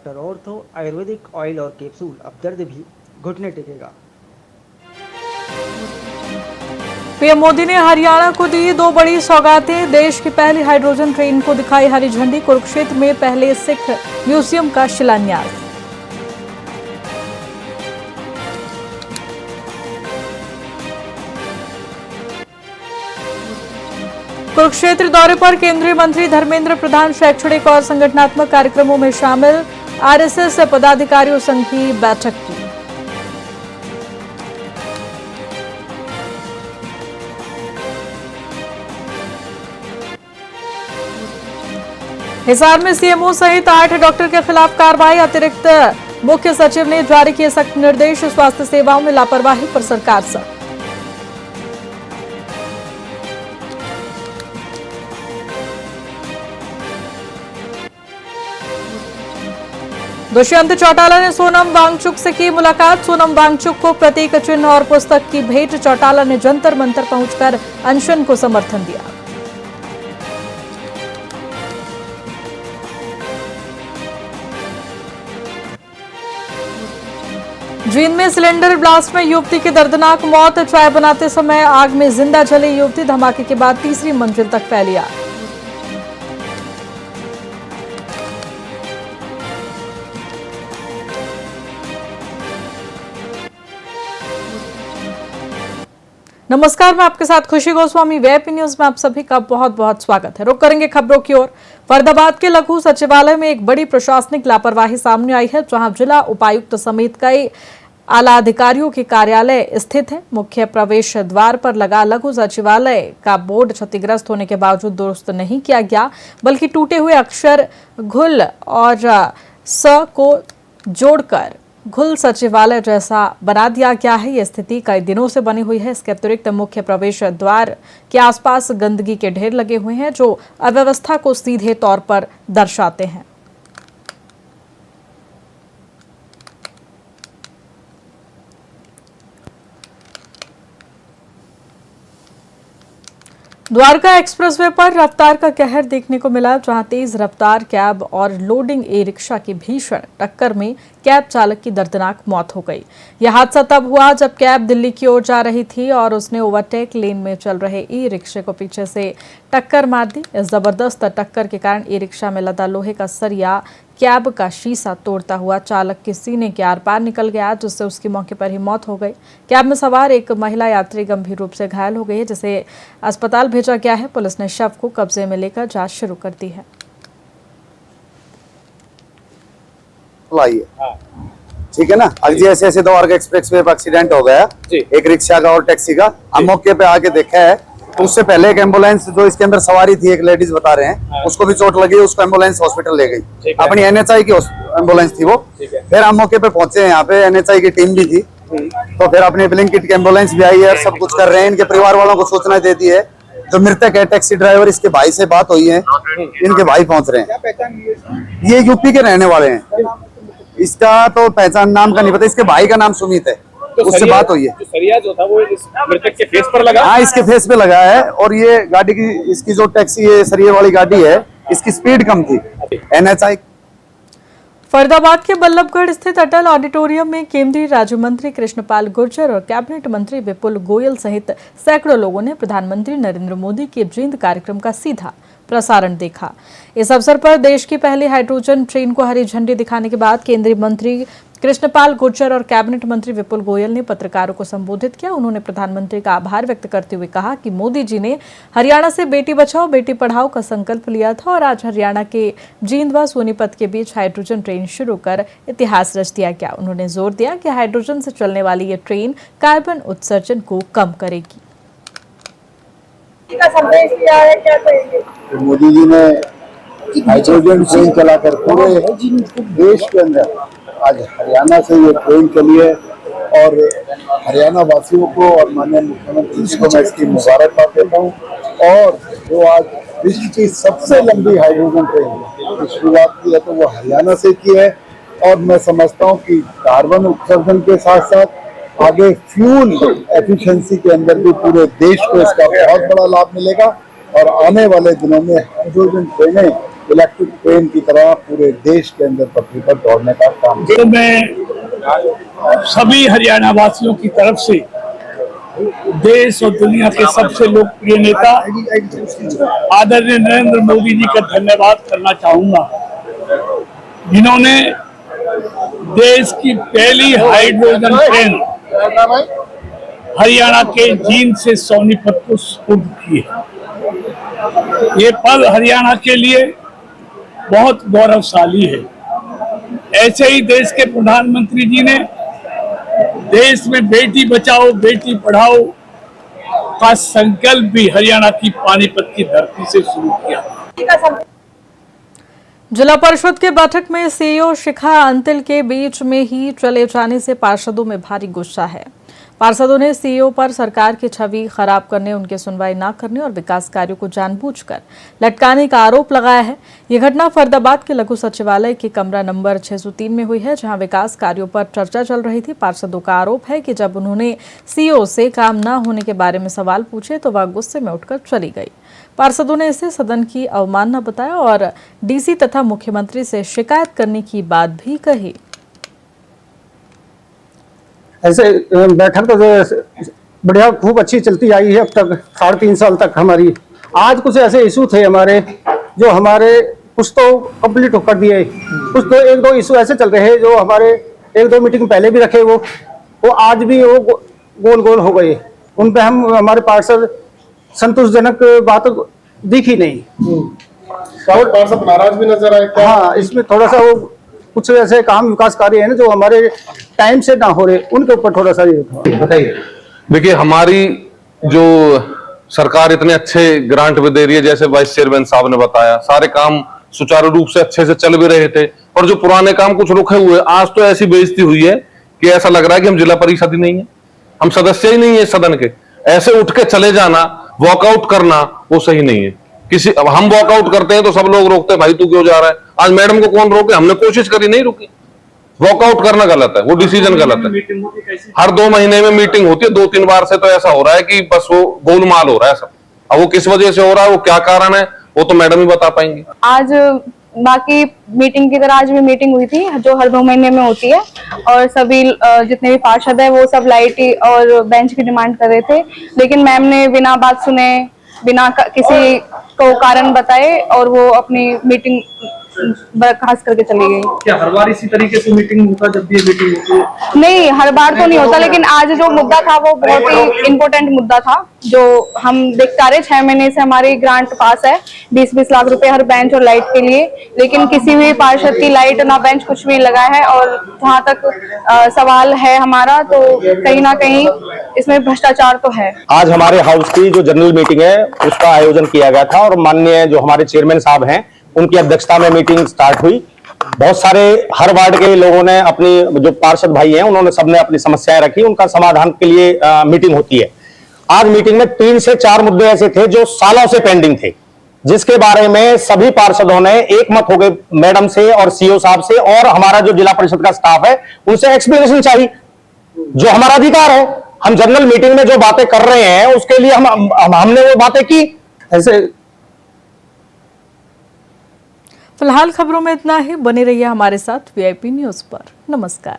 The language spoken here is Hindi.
डॉक्टर ऑर्थो आयुर्वेदिक ऑयल और कैप्सूल, अब दर्द भी घुटने टेकेगा। पीएम मोदी ने हरियाणा को दी 2 बड़ी सौगातें। देश की पहली हाइड्रोजन ट्रेन को दिखाई हरी झंडी। कुरुक्षेत्र में पहले सिख म्यूजियम का शिलान्यास। कुरुक्षेत्र दौरे पर केंद्रीय मंत्री धर्मेंद्र प्रधान शैक्षणिक और संगठनात्मक कार्यक्रमों में शामिल। आरएसएस पदाधिकारियों संघ की बैठक की। हिसार में सीएमओ सहित 8 डॉक्टर के खिलाफ कार्रवाई। अतिरिक्त मुख्य सचिव ने जारी किए सख्त निर्देश। स्वास्थ्य सेवाओं में लापरवाही पर सरकार सख्त। दुष्यंत चौटाला ने सोनम वांगचुक से की मुलाकात। सोनम वांगचुक को प्रतीक चिन्ह और पुस्तक की भेंट। चौटाला ने जंतर मंतर पहुंचकर अनशन को समर्थन दिया। जींद में सिलेंडर ब्लास्ट में युवती की दर्दनाक मौत। चाय बनाते समय आग में जिंदा जली युवती। धमाके के बाद तीसरी मंजिल तक फैली आग। नमस्कार, मैं आपके साथ खुशी गोस्वामी। वेब न्यूज में आप सभी का बहुत बहुत स्वागत है। रुक करेंगे खबरों की ओर। फरीदाबाद के लघु सचिवालय में एक बड़ी प्रशासनिक लापरवाही सामने आई है, जहां जिला उपायुक्त समेत कई आला अधिकारियों के कार्यालय स्थित है। मुख्य प्रवेश द्वार पर लगा लघु सचिवालय का बोर्ड क्षतिग्रस्त होने के बावजूद दुरुस्त नहीं किया गया, बल्कि टूटे हुए अक्षर घुल और स को जोड़कर घुल सचिवालय जैसा बना दिया गया है। यह स्थिति कई दिनों से बनी हुई है। इसके अतिरिक्त मुख्य प्रवेश द्वार के आसपास गंदगी के ढेर लगे हुए हैं, जो अव्यवस्था को सीधे तौर पर दर्शाते हैं। द्वारका एक्सप्रेसवे पर रफ्तार का कहर देखने को मिला, जहां तेज रफ्तार कैब और लोडिंग ई रिक्शा की भीषण टक्कर में कैब चालक की दर्दनाक मौत हो गई। यह हादसा तब हुआ जब कैब दिल्ली की ओर जा रही थी और उसने ओवरटेक लेन में चल रहे ई रिक्शे को पीछे से टक्कर मार दी। इस जबरदस्त टक्कर के कारण ई रिक्शा में लदा लोहे का सरिया कैब का शीशा तोड़ता हुआ चालक के सीने के आर पार निकल गया, जिससे उसकी मौके पर ही मौत हो गई। कैब में सवार एक महिला यात्री गंभीर रूप से घायल हो गई है, जिसे अस्पताल भेजा गया है। पुलिस ने शव को कब्जे में लेकर जांच शुरू कर दी है। ठीक है ना। आज ऐसे द्वारका एक्सप्रेस वे पर एक्सीडेंट हो गया, एक रिक्शा का और टैक्सी का। हम मौके पे आके देखा है, तो उससे पहले एक एम्बुलेंस जो इसके अंदर सवारी थी, एक लेडीज बता रहे हैं, उसको भी चोट लगी, उसको एम्बुलेंस हॉस्पिटल ले गई। अपनी एनएचआई की एम्बुलेंस थी वो। फिर हम मौके पे पहुंचे, यहाँ पे एनएचआई की टीम भी थी, तो फिर अपनी ब्लिंकिट की एम्बुलेंस भी आई है, सब कुछ कर रहे हैं। इनके परिवार वालों को सूचना दे दी है। जो मृतक है टैक्सी ड्राइवर, इसके भाई से बात हुई है, इनके भाई पहुंच रहे हैं। ये यूपी के रहने वाले हैं। इसका तो पहचान नाम का नहीं पता, इसके भाई का नाम सुमित है, तो उससे बात हुई है। सरिया जो था वो इस मृतक के फेस पर लगा। हाँ, इसके फेस पे लगा है। और ये गाड़ी की, इसकी जो टैक्सी है सरिये वाली गाड़ी है, इसकी स्पीड कम थी। एनएचआई फरीदाबाद के बल्लभगढ़ स्थित अटल ऑडिटोरियम में केंद्रीय राज्य मंत्री कृष्णपाल गुर्जर और कैबिनेट मंत्री विपुल गोयल सहित सैकड़ों लोगों ने प्रधानमंत्री नरेंद्र मोदी के जींद कार्यक्रम का सीधा प्रसारण देखा। इस अवसर पर देश की पहली हाइड्रोजन ट्रेन को हरी झंडी दिखाने के बाद केंद्रीय मंत्री कृष्णपाल गुर्जर और कैबिनेट मंत्री विपुल गोयल ने पत्रकारों को संबोधित किया। उन्होंने प्रधानमंत्री का आभार व्यक्त करते हुए कहा कि मोदी जी ने हरियाणा से बेटी बचाओ बेटी पढ़ाओ का संकल्प लिया था और आज हरियाणा के जींद व सोनीपत के बीच हाइड्रोजन ट्रेन शुरू कर इतिहास रच दिया गया। उन्होंने जोर दिया कि हाइड्रोजन से चलने वाली ये ट्रेन कार्बन उत्सर्जन को कम करेगी। मोदी जी ने हाइड्रोजन ट्रेन चलाकर पूरे देश के अंदर आज हरियाणा से ये ट्रेन चली है, और हरियाणा वासियों को और माननीय मुख्यमंत्री जी को मैं इसकी मुबारकबाद देता हूँ। और जो आज विश्व की सबसे लंबी हाइड्रोजन ट्रेन की शुरुआत की है, तो वो हरियाणा से की है। और मैं समझता हूँ कि कार्बन उत्सर्जन के साथ साथ आगे फ्यूल एफिशिएंसी के अंदर भी पूरे देश को इसका बहुत बड़ा लाभ मिलेगा। और आने वाले दिनों में हाइड्रोजन ट्रेनें इलेक्ट्रिक ट्रेन की तरह पूरे देश के अंदर पटरी पर दौड़ने का काम जो मैं सभी हरियाणा वासियों की तरफ से देश और दुनिया के सबसे लोकप्रिय नेता आदरणीय नरेंद्र मोदी जी का धन्यवाद करना चाहूंगा, जिन्होंने देश की पहली हाइड्रोजन ट्रेन हरियाणा के जींद से सोनीपत को सुपुर्द की है। ये पल हरियाणा के लिए बहुत गौरवशाली है। ऐसे ही देश के प्रधानमंत्री जी ने देश में बेटी बचाओ बेटी पढ़ाओ का संकल्प भी हरियाणा की पानीपत की धरती से शुरू किया। जिला परिषद के बैठक में सीईओ शिखा अंतिल के बीच में ही चले जाने से पार्षदों में भारी गुस्सा है। पार्षदों ने सीईओ पर सरकार की छवि खराब करने, उनकी सुनवाई न करने और विकास कार्यों को जानबूझकर लटकाने का आरोप लगाया है। यह घटना फरीदाबाद के लघु सचिवालय के कमरा नंबर 603 में हुई है, जहां विकास कार्यों पर चर्चा चल रही थी। पार्षदों का आरोप है कि जब उन्होंने सीईओ से काम न होने के बारे में सवाल पूछे तो वह गुस्से में उठकर चली गई। पार्षदों ने इसे सदन की अवमानना बताया और डीसी तथा मुख्यमंत्री से शिकायत करने की बात भी कही। ऐसे बैठक तो बढ़िया खूब अच्छी चलती आई है अब तक, 3.5 साल तक हमारी। आज कुछ ऐसे इशू थे हमारे जो हमारे कुछ तो कंप्लीट कर दिए, कुछ तो 1-2 इशू ऐसे चल रहे हैं जो हमारे 1-2 मीटिंग पहले भी रखे वो आज भी वो गोल गोल हो गए। उन पे हमारे पार्षद संतोषजनक बात दिखी नहीं। पार्षद नाराज भी नजर आए क्या? हाँ, इसमें थोड़ा सा वो कुछ ऐसे काम विकास कार्य है ना जो हमारे टाइम से ना हो रहे, उनके ऊपर थोड़ा सा बताइए। देखिए, हमारी जो सरकार इतने अच्छे ग्रांट भी दे रही है, जैसे वाइस चेयरमैन साहब ने बताया, सारे काम सुचारू रूप से अच्छे से चल भी रहे थे और जो पुराने काम कुछ रुके हुए, आज तो ऐसी बेइज्जती हुई है कि ऐसा लग रहा है कि हम जिला परिषद ही नहीं है, हम सदस्य ही नहीं है सदन के। ऐसे उठ के चले जाना, वॉकआउट करना, वो सही नहीं है। अब हम वॉकआउट करते हैं तो सब लोग रोकते हैं, भाई तू क्यों जा रहा है। आज मैडम को कौन रोके? हमने कोशिश करी, नहीं रुकी। वॉकआउट करना गलत है, वो डिसीजन गलत है। हर 2 महीने में मीटिंग होती है, 2-3 बार से तो ऐसा हो रहा है कि बस वो गोलमाल हो रहा है सब। अब वो किस वजह से हो रहा है, वो क्या कारण है, वो तो मैडम ही बता पाएंगी। आज बाकी मीटिंग की तरह आज भी मीटिंग हुई थी जो हर 2 महीने में होती है और सभी जितने भी पार्षद है वो सब लाइट और बेंच की डिमांड कर रहे थे, लेकिन मैम ने बिना बात सुने, बिना किसी को कारण बताए और वो अपनी मीटिंग बर्खास्त करके चली गई। क्या हर बार इसी तरीके से मीटिंग होता जब भी मीटिंग होती है? नहीं, हर बार तो नहीं होता, लेकिन आज जो मुद्दा था वो बहुत ही इम्पोर्टेंट मुद्दा था जो हम देखते आ रहे। 6 महीने से हमारी ग्रांट पास है 20-20 लाख रुपए हर बेंच और लाइट के लिए, लेकिन किसी भी पार्षद की लाइट ना बेंच कुछ भी लगा है। और जहाँ तक सवाल है हमारा, तो कहीं ना कहीं इसमें भ्रष्टाचार तो है। आज हमारे हाउस की जो जनरल मीटिंग है उसका आयोजन किया गया था और माननीय जो हमारे चेयरमैन साहब हैं उनकी अध्यक्षता में मीटिंग स्टार्ट हुई। बहुत सारे हर वार्ड के लोगों ने अपनी, जो पार्षद भाई हैं उन्होंने सबने अपनी समस्याएं रखी, उनका समाधान के लिए मीटिंग होती है। आज मीटिंग में 3 से 4 मुद्दे ऐसे थे जो सालों से पेंडिंग थे, जिसके बारे में सभी पार्षदों ने एक मत हो गए मैडम से और सीईओ साहब से, और हमारा जो जिला परिषद का स्टाफ है उनसे एक्सप्लेनेशन चाहिए, जो हमारा अधिकार है। हम जनरल मीटिंग में जो बातें कर रहे हैं उसके लिए हमने वो बातें की। ऐसे फिलहाल खबरों में इतना ही। बने रहिए हमारे साथ वीआईपी न्यूज पर। नमस्कार।